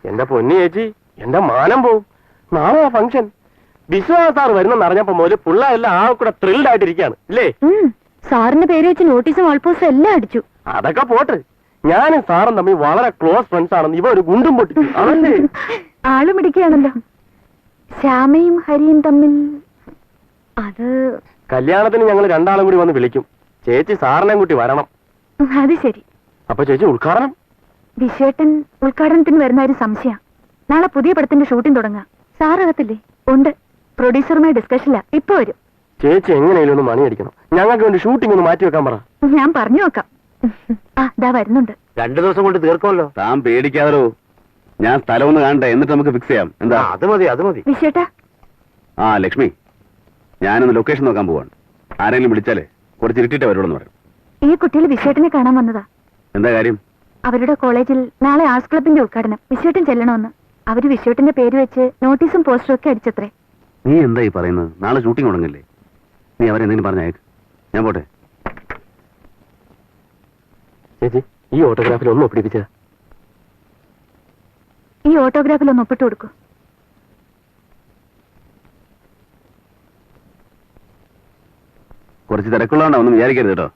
എന്റെ പൊന്നി ചേച്ചി, എന്റെ മാനം പോവും. നാളെ ഫംഗ്ഷൻ. വിശ്വാസ സാർ വരുന്നെന്ന് അറിഞ്ഞപ്പോ മുതൽ പിള്ളേരെല്ലാം ആ കൂടെ ത്രിൽഡ് ആയിട്ടിരിക്കുകയാണ് ഇല്ലേ? സാറിന്റെ പേര് വെച്ച് നോട്ടീസും വാൾപോസ്റ്റും എല്ലാം അടിച്ചു. അതൊക്കെ പോട്ട്. ഞാനും സാറും തമ്മിൽ വളരെ ക്ലോസ് ഫ്രണ്ട്സ് ആണെന്ന് ഇവ ഒരു ഗുണ്ടും പൊട്ടിച്ചു. അതല്ലേ ആള് മിടിക്കുകയാണല്ലോ. ശ്യാമയും ഹരിയും തമ്മിൽ അത് കല്യാണത്തിന് ഞങ്ങൾ രണ്ടാളും കൂടി വന്ന് വിളിക്കും. ചേച്ചി സാറിനെ കൂട്ടി വരണം. അത് ശരി. അപ്പൊ ചേച്ചി ഉദ്ഘാടനം? വിശ്വേട്ടൻ ഉദ്ഘാടനത്തിന് വരുന്ന ഒരു സംശയം. നാളെ പുതിയ പടത്തിന്റെ ഷൂട്ടിംഗ് തുടങ്ങാം. സാറകത്തില്ലേ? ഉണ്ട്. പ്രൊഡ്യൂസറുമായി ഡിസ്കഷനില്ല. ഇപ്പൊ വരും. ചേച്ചി എങ്ങനെയും ഒന്ന് മണിയടിക്കണം. ഞങ്ങൾക്ക് വേണ്ടി ഷൂട്ടിംഗ് ഒന്ന് മാറ്റി വെക്കാൻ പറ. ഞാൻ പറഞ്ഞു നോക്കാം. ദാ വരുന്നുണ്ട്. 2 ദിവസം കൊണ്ട് തീർക്കുമല്ലോ. താൻ പേടിക്കാതോ. ഞാൻ സ്ഥലം ഒന്ന് കാണട്ടെ, എന്നിട്ട് നമുക്ക് ഫിക്സ് ചെയ്യാം. എന്താ? അത് മതി. വിശ്വേട്ടാ. ആ ലക്ഷ്മി, ഞാനൊന്ന് ലൊക്കേഷൻ നോക്കാൻ പോവാണ്. ആരെങ്കിലും വിളിച്ചാലേ കുറച്ച് ഇരുട്ടിട്ട് വരുള്ളൂ പറയും. ഈ കുട്ടികൾ വിശ്വേട്ടനെ കാണാൻ വന്നതാ. എന്താ കാര്യം? അവരുടെ കോളേജിൽ നാളെ ആർട്സ് ക്ലബിന്റെ ഉദ്ഘാടനം. വിശ്വേട്ടൻ ചെല്ലണമെന്ന്. അവര് വിശ്വേട്ടന്റെ പേര് വെച്ച് നോട്ടീസും പോസ്റ്ററും ഒക്കെ അടിച്ചത്രേ. നീ എന്താ ഈ പറയുന്നത്? നാളെ ഷൂട്ടിംഗ് തുടങ്ങില്ലേ? നീ അവരെന്തെങ്കിലും പറഞ്ഞേക്ക്. ഞാൻ പോട്ടെ. ചേച്ചി, ഈ ഓട്ടോഗ്രാഫിൽ ഒന്ന് ഒപ്പിടിപ്പിച്ച. ഈ ഓട്ടോഗ്രാഫിൽ ഒന്ന് ഒപ്പിട്ട് കൊടുക്കൂ. കുറച്ച് തിരക്കുള്ളതുകൊണ്ടാ, ഒന്നും വിചാരിക്കരുത് കേട്ടോ.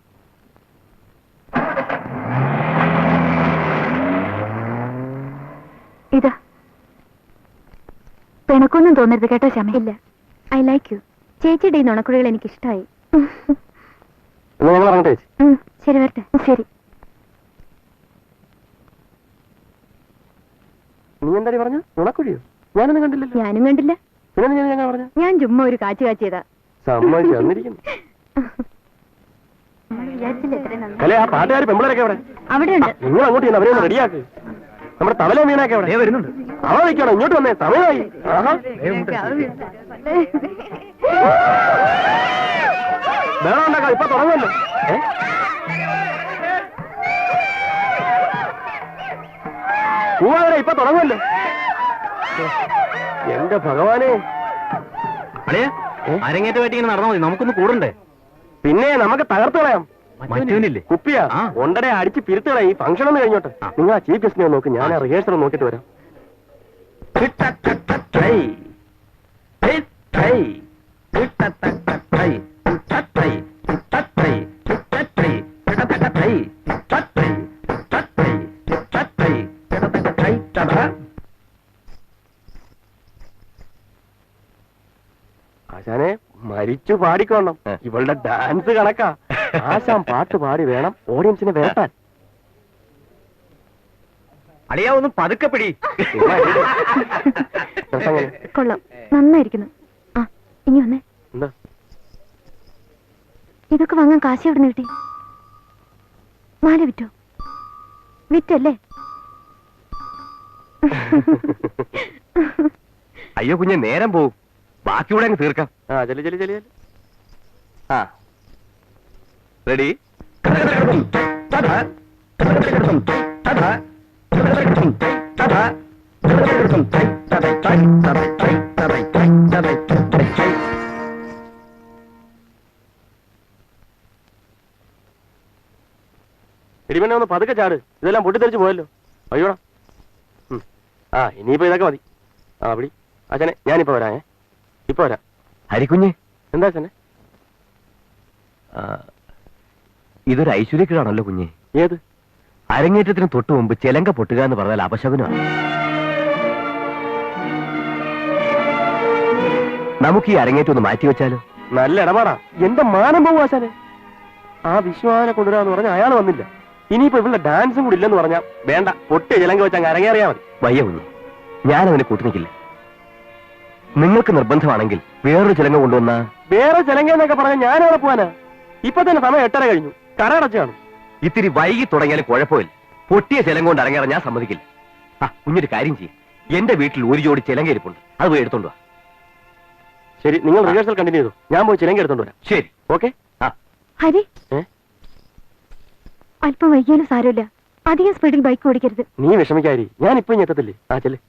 ഇതാ. പിണക്കൊന്നും തോന്നരുത് കേട്ടോ ശ്യാമ. ഇല്ല, ഐ ലൈക്ക് യു. ചേച്ചിയുടെ ഈ നുണക്കുഴികൾ എനിക്ക് ഇഷ്ടമായി. ഞങ്ങൾ ഇറങ്ങട്ടെ ചേച്ചി? ശരി, വരട്ടെ. ശരി. നീ എന്താ പറഞ്ഞു? നുണക്കുഴിയോ? ഞാനൊന്നും കണ്ടില്ലല്ലോ. ഞാനും കണ്ടില്ല. പിന്നെ ഞാൻ പറഞ്ഞു. ഞാൻ ചുമ്മാ ഒരു കാച്ചു കാച്ചിയതാ. സമ്മതിച്ചു തന്നിരിക്കുന്നു. അല്ലെ ആ പാട്ടുകാർ പെമ്പിളരൊക്കെ അവിടെ അവിടെ ഉണ്ട്. നിങ്ങൾ അങ്ങോട്ട് ചെന്ന് അവരെ ഒന്ന് റെഡിയാക്ക്. നമ്മുടെ തവല വീണൊക്കെ അവിടെ വരുന്നുണ്ട്. അവ നിൽക്കണം. ഇങ്ങോട്ട് വന്നേ, സമയമായി. വേണം ഉണ്ടാക്കാം. ഇപ്പൊ തുടങ്ങുമല്ലോ. പൂവാതെ ഇപ്പൊ തുടങ്ങുമല്ലോ. എന്റെ ഭഗവാനെ. അരങ്ങേറ്റമായിട്ട് ഇങ്ങനെ നടന്നാൽ മതി. നമുക്കൊന്ന് കൂടണ്ടേ? പിന്നെ നമുക്ക് തകർത്ത് കളയാം. മറ്റവനില്ലേ? കുപ്പിയാ ഒണ്ടരെ അടിച്ച് പിരുത്തുകളെ. ഈ ഫംഗ്ഷൻ ഒന്ന് കഴിഞ്ഞോട്ടെ. നിങ്ങൾ ആ ചീഫ് ഗസ്റ്റിനെ നോക്ക്. ഞാൻ ആ റിഹേഴ്സൽ നോക്കിട്ട് വരാം. ആശാനെ മരിച്ചു പാടിക്കോണം. ഇവളുടെ ഡാൻസ് കണക്കാ. ആശാൻ പാട്ട് പാടി വേണം ഓഡിയൻസിനെ വരട്ടാൻ. അളിയാ ഒന്ന് പതുക്കെ പിടി. കൊള്ളാം, നന്നായിരിക്കുന്നു. ആ, ഇനി വന്നേ. എന്താ ഇതൊക്കെ വാങ്ങാൻ കാശ് എവിടെ നിന്ന് കിട്ടി? മാല വിറ്റോ? വിറ്റല്ലേ? അയ്യോ കുഞ്ഞെ, നേരം പോവും. ബാക്കിയൂടെ അങ്ങ് തീർക്കാം. റെഡി? എടിമന്നെ ഒന്ന് പതുക്കെ ചാട്. ഇതെല്ലാം പൊട്ടിത്തെറിച്ച് പോയല്ലോ. അയ്യോടാ. ഇനിയിപ്പോ ഇതൊക്കെ മതി. പിടി അച്ഛനെ. ഞാനിപ്പോ വരാ. ഇപ്പൊ വരാം. ഹരിക്കുഞ്ഞ്. എന്താ അച്ഛനെ? ഇതൊരു ഐശ്വര്യക്കേടാണല്ലോ കുഞ്ഞെ. ഏത്? അരങ്ങേറ്റത്തിന് തൊട്ടു മുമ്പ് ചെലങ്ക പൊട്ടുക എന്ന് പറഞ്ഞാൽ അപശകുനമാണ്. നമുക്ക് ഈ അരങ്ങേറ്റം ഒന്ന് മാറ്റിവെച്ചാലോ? നല്ല ഇടപാടാ. എന്റെ മാനം പോവും ആശാനെ. ആ വിശ്വാസനെ കൊണ്ടുവരാന്ന് പറഞ്ഞ അയാൾ വന്നില്ല. ഇനിയിപ്പോ ഇവിടെ ഡാൻസും കൂടി ഇല്ലെന്ന് പറഞ്ഞാ വേണ്ട. പൊട്ടിയ ചിലങ്ക വെച്ച് അങ്ങ് അരങ്ങേറിയാ മതി. വയ്യ കുഞ്ഞ്, ഞാനവനെ കൂട്ടുനിൽക്കില്ല. നിങ്ങൾക്ക് നിർബന്ധമാണെങ്കിൽ വേറൊരു ചിലങ്ക കൊണ്ടുവന്ന. വേറെ ചിലങ്ക എന്നൊക്കെ പറഞ്ഞാൽ ഞാനവിടെ പോവാനാ? ഇപ്പൊ തന്നെ സമയം 8:30 കഴിഞ്ഞു. കടയടച്ചാണ്. ഇത്തിരി വൈകി തുടങ്ങിയാലും കുഴപ്പമില്ല. പൊട്ടിയ ചിലങ്ക കൊണ്ട് അരങ്ങേറാൻ ഞാൻ സമ്മതിക്കില്ല. കുഞ്ഞൊരു കാര്യം ചെയ്യും. എന്റെ വീട്ടിൽ ഒരു ജോഡി ചിലങ്ക ഇരിപ്പുണ്ട്. അത് പോയി എടുത്തോണ്ട് വാ. ശരി, നിങ്ങൾ റിഹേഴ്സൽ കണ്ടിന്യൂ ചെയ്തു. ഞാൻ പോയി ചിലങ്ക എടുത്തോണ്ട് വരാം. ശരി, ഓക്കെ. ഹരി, അല്പം വൈകിയാലും സാരമില്ല. അധികം സ്പീഡിൽ ബൈക്ക് ഓടിക്കരുത്. നീ വിഷമിക്കാരി. ഞാൻ ഇപ്പൊ ഇനി എത്തത്തില്ലേ? ചെല്ലേ.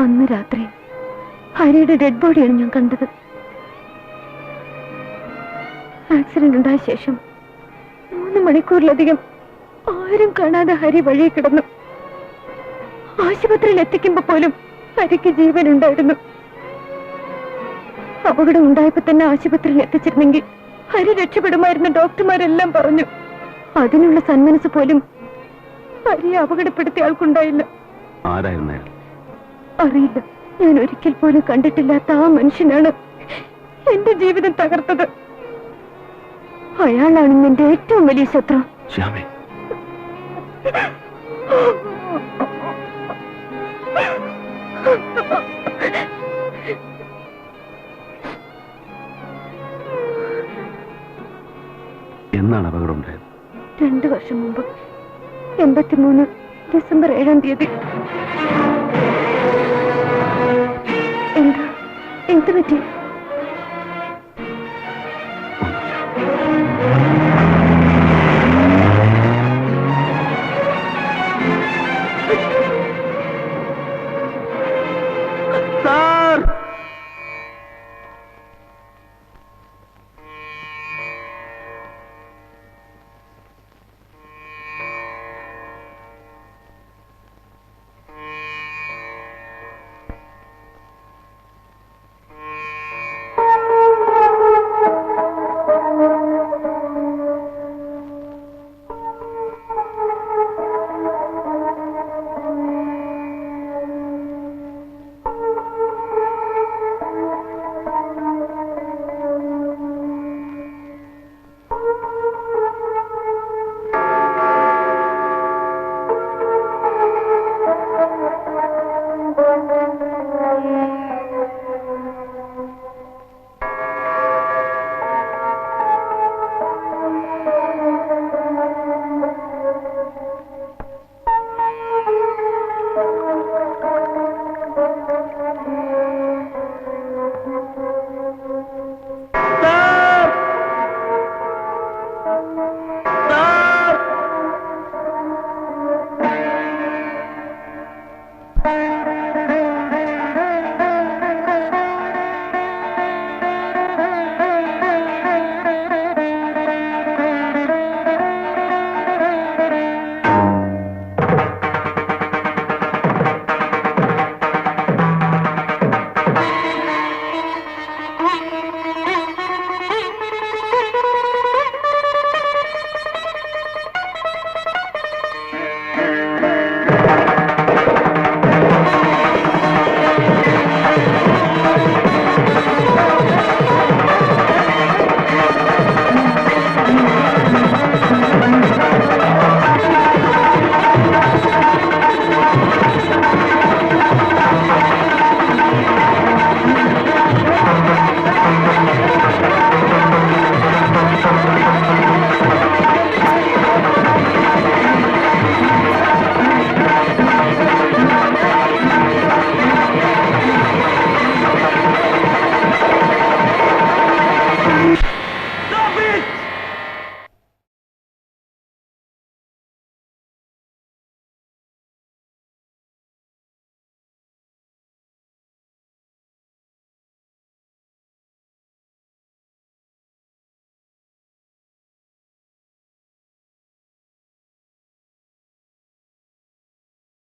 അന്ന് രാത്രി ഹരിയുടെ ഡെഡ് ബോഡിയാണ് ഞാൻ കണ്ടത്. ആക്സിഡന്റ് ഉണ്ടായ ശേഷം 3 മണിക്കൂറിലധികം ആരും കാണാതെ ഹരി വഴി കിടന്നു. ആശുപത്രിയിൽ എത്തിക്കുമ്പോ പോലും ഹരിക്ക് ജീവൻ ഉണ്ടായിരുന്നു. അപകടം ഉണ്ടായപ്പോ തന്നെ ആശുപത്രിയിൽ എത്തിച്ചിരുന്നെങ്കിൽ ഹരി രക്ഷപ്പെടുമായിരുന്നു ഡോക്ടർമാരെല്ലാം പറഞ്ഞു. അതിനുള്ള സന്മനസ് പോലും ഹരിയെ അപകടപ്പെടുത്തിയ ആൾക്കുണ്ടായില്ല. ആരായിരുന്നു? അറിയില്ല. ഞാൻ ഒരിക്കൽ പോലും കണ്ടിട്ടില്ലാത്ത ആ മനുഷ്യനാണ് എന്റെ ജീവിതം തകർത്തത്. അയാളാണ് എന്റെ ഏറ്റവും വലിയ ശത്രു. ശ്യാമേ, എന്നാണ് അപകടം ഉണ്ടായത്? 2 വർഷം മുമ്പ് 83 ഡിസംബർ 7-ാം തീയതി. എന്താ എന്ത് പറ്റി?